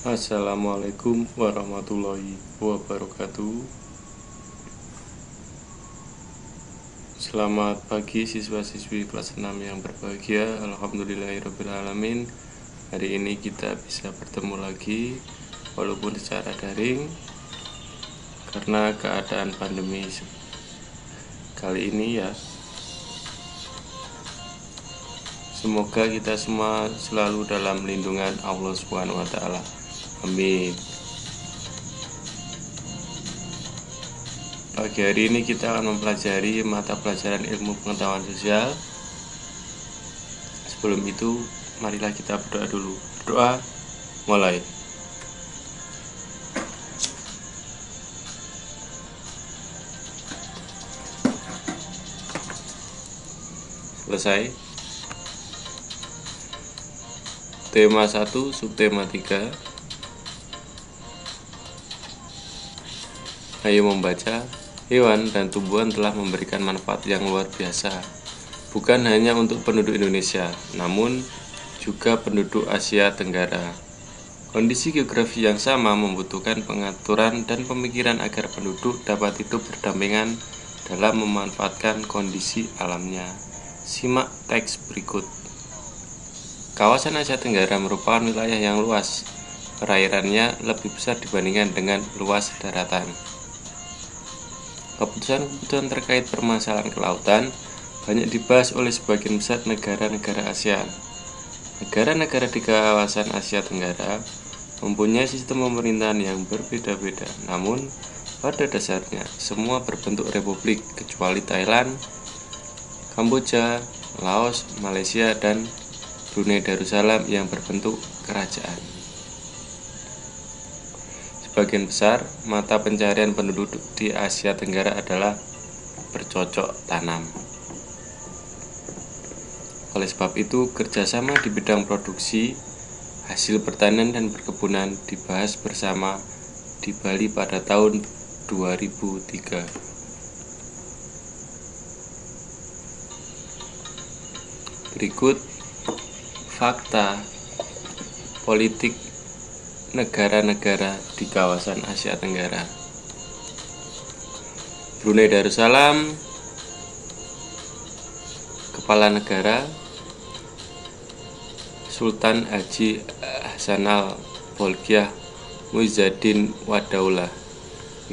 Assalamualaikum warahmatullahi wabarakatuh. Selamat pagi siswa-siswi kelas 6 yang berbahagia. Alhamdulillahirrabbilalamin. Hari ini kita bisa bertemu lagi walaupun secara daring karena keadaan pandemi kali ini ya. Semoga kita semua selalu dalam lindungan Allah Subhanahu wa taala. Amin. Pagi hari ini kita akan mempelajari mata pelajaran ilmu pengetahuan sosial. Sebelum itu, marilah kita berdoa dulu. Berdoa, mulai. Selesai. Tema 1, subtema 3. Ayo membaca. Hewan dan tumbuhan telah memberikan manfaat yang luar biasa, bukan hanya untuk penduduk Indonesia, namun juga penduduk Asia Tenggara. Kondisi geografi yang sama membutuhkan pengaturan dan pemikiran agar penduduk dapat hidup berdampingan dalam memanfaatkan kondisi alamnya. Simak teks berikut. Kawasan Asia Tenggara merupakan wilayah yang luas. Perairannya lebih besar dibandingkan dengan luas daratan. Keputusan-keputusan terkait permasalahan kelautan banyak dibahas oleh sebagian besar negara-negara ASEAN. Negara-negara di kawasan Asia Tenggara mempunyai sistem pemerintahan yang berbeda-beda, namun pada dasarnya semua berbentuk republik kecuali Thailand, Kamboja, Laos, Malaysia, dan Brunei Darussalam yang berbentuk kerajaan. Sebagian besar mata pencarian penduduk di Asia Tenggara adalah bercocok tanam. Oleh sebab itu, kerjasama di bidang produksi, hasil pertanian dan perkebunan dibahas bersama di Bali pada tahun 2003. Berikut fakta politik negara-negara di kawasan Asia Tenggara. Brunei Darussalam, Kepala Negara Sultan Haji Hasanal Bolkiah Muizzaddin Wadaulah.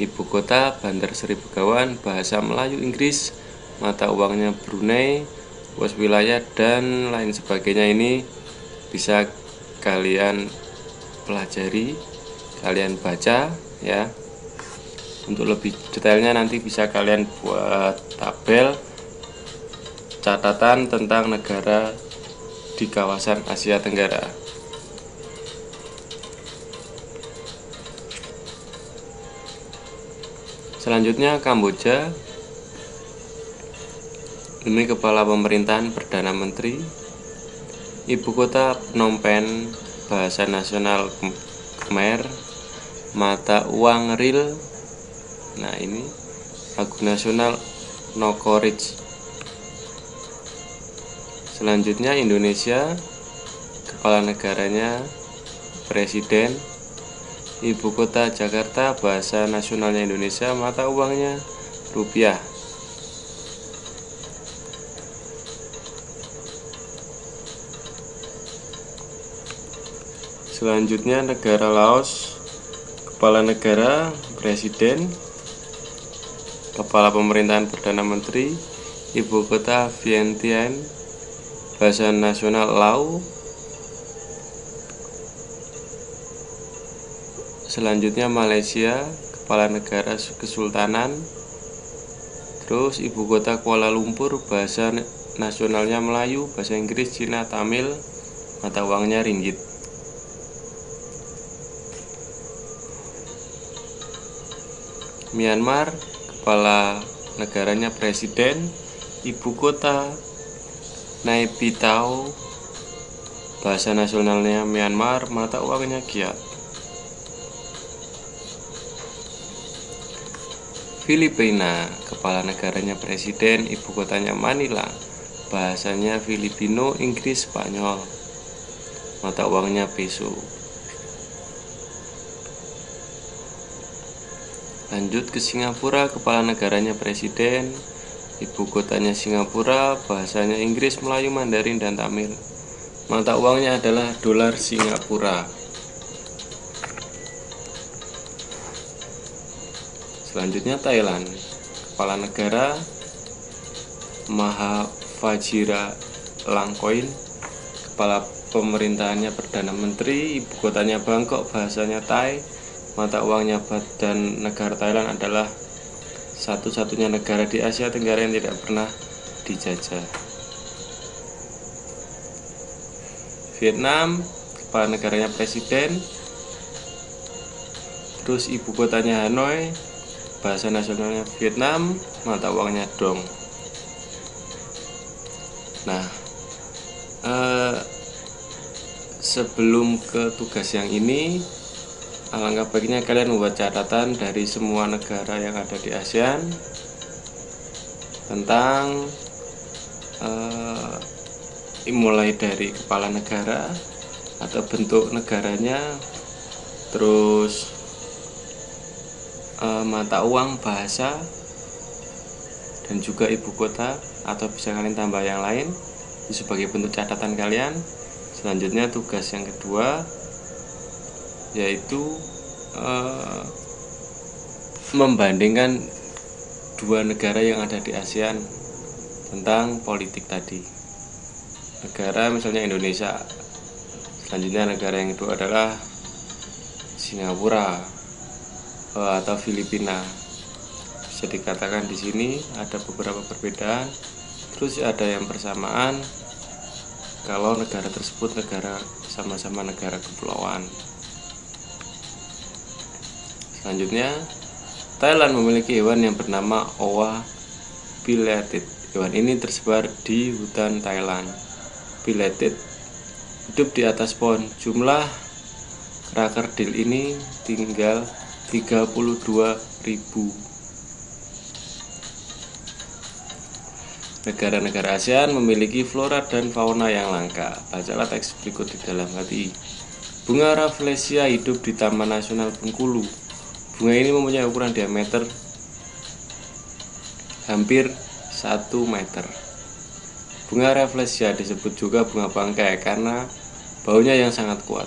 Ibu kota Bandar Seri Begawan, bahasa Melayu Inggris, mata uangnya Brunei, luas wilayah dan lain sebagainya. Ini bisa kalian pelajari, kalian baca ya. Untuk lebih detailnya nanti bisa kalian buat tabel catatan tentang negara di kawasan Asia Tenggara. Selanjutnya Kamboja. Ini kepala pemerintahan Perdana Menteri. Ibu kota Phnom Penh, bahasa nasional Khmer, mata uang Ril. Nah, ini lagu nasional Nokoreach. Selanjutnya Indonesia, kepala negaranya presiden. Ibu kota Jakarta, bahasa nasionalnya Indonesia, mata uangnya rupiah. Selanjutnya negara Laos, kepala negara presiden, kepala pemerintahan Perdana Menteri, ibu kota Vientiane, bahasa nasional Lao. Selanjutnya Malaysia, kepala negara kesultanan. Terus ibu kota Kuala Lumpur, bahasa nasionalnya Melayu, bahasa Inggris, Cina, Tamil, mata uangnya ringgit. Myanmar, kepala negaranya presiden, ibu kota Naypyidaw, bahasa nasionalnya Myanmar, mata uangnya Kyat. Filipina, kepala negaranya presiden, ibu kotanya Manila, bahasanya Filipino, Inggris, Spanyol, mata uangnya peso. Lanjut ke Singapura, kepala negaranya presiden, ibu kotanya Singapura, bahasanya Inggris, Melayu, Mandarin, dan Tamil. Mata uangnya adalah dolar Singapura. Selanjutnya Thailand, kepala negara Maha Vajiralongkorn, kepala pemerintahannya Perdana Menteri, ibu kotanya Bangkok, bahasanya Thai, mata uangnya baht, dan negara Thailand adalah satu-satunya negara di Asia Tenggara yang tidak pernah dijajah. Vietnam, kepala negaranya presiden, terus ibu kotanya Hanoi, bahasa nasionalnya Vietnam, mata uangnya dong. Nah, sebelum ke tugas yang ini, alangkah baiknya kalian membuat catatan dari semua negara yang ada di ASEAN tentang mulai dari kepala negara atau bentuk negaranya, terus mata uang, bahasa, dan juga ibu kota, atau bisa kalian tambah yang lain sebagai bentuk catatan kalian. Selanjutnya tugas yang kedua yaitu membandingkan dua negara yang ada di ASEAN tentang politik tadi. Negara misalnya Indonesia, selanjutnya negara yang kedua adalah Singapura atau Filipina. Bisa dikatakan di sini ada beberapa perbedaan, terus ada yang persamaan kalau negara tersebut sama-sama negara kepulauan. Selanjutnya, Thailand memiliki hewan yang bernama Owa pileated. Hewan ini tersebar di hutan Thailand. Pileated hidup di atas pohon. Jumlah krakerdil ini tinggal 32.000. Negara-negara ASEAN memiliki flora dan fauna yang langka. Bacalah teks berikut di dalam hati. Bunga Rafflesia hidup di Taman Nasional Bengkulu. Bunga ini mempunyai ukuran diameter hampir 1 meter. Bunga Rafflesia disebut juga bunga bangkai karena baunya yang sangat kuat.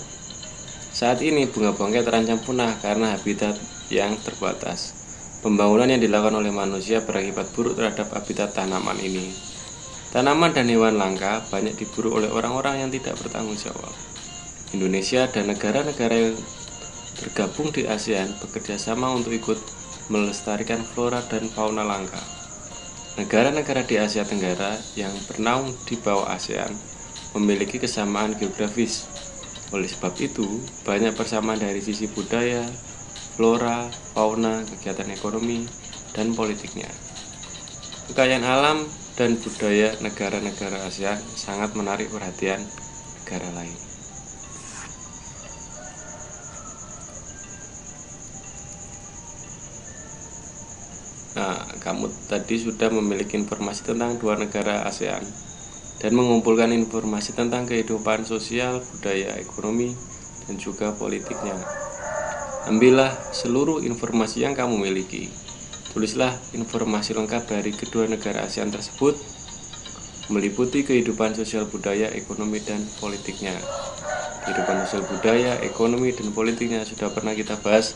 Saat ini bunga bangkai terancam punah karena habitat yang terbatas. Pembangunan yang dilakukan oleh manusia berakibat buruk terhadap habitat tanaman ini. Tanaman dan hewan langka banyak diburu oleh orang-orang yang tidak bertanggung jawab. Indonesia dan negara-negara yang bergabung di ASEAN bekerja sama untuk ikut melestarikan flora dan fauna langka. Negara-negara di Asia Tenggara yang bernaung di bawah ASEAN memiliki kesamaan geografis. Oleh sebab itu, banyak persamaan dari sisi budaya, flora, fauna, kegiatan ekonomi, dan politiknya. Kekayaan alam dan budaya negara-negara ASEAN sangat menarik perhatian negara lain. Nah, kamu tadi sudah memiliki informasi tentang dua negara ASEAN dan mengumpulkan informasi tentang kehidupan sosial, budaya, ekonomi, dan juga politiknya. Ambillah seluruh informasi yang kamu miliki. Tulislah informasi lengkap dari kedua negara ASEAN tersebut, meliputi kehidupan sosial, budaya, ekonomi, dan politiknya. Kehidupan sosial, budaya, ekonomi, dan politiknya sudah pernah kita bahas.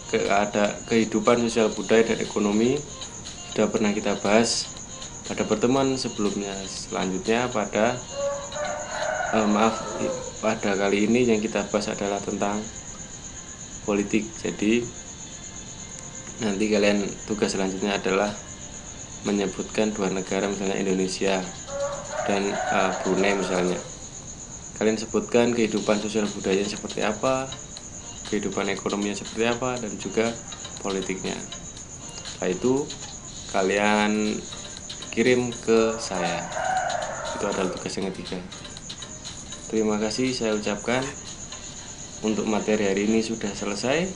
Ada kehidupan sosial, budaya, dan ekonomi sudah pernah kita bahas pada pertemuan sebelumnya. Selanjutnya pada kali ini yang kita bahas adalah tentang politik. Jadi nanti kalian tugas selanjutnya adalah menyebutkan dua negara, misalnya Indonesia dan Brunei misalnya. Kalian sebutkan kehidupan sosial budayanya seperti apa, kehidupan ekonominya seperti apa, dan juga politiknya. Setelah itu kalian kirim ke saya. Itu adalah tugas yang ketiga. Terima kasih saya ucapkan. Untuk materi hari ini sudah selesai.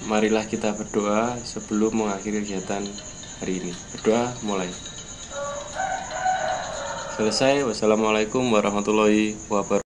Marilah kita berdoa sebelum mengakhiri kegiatan hari ini. Berdoa mulai. Selesai. Wassalamualaikum warahmatullahi wabarakatuh.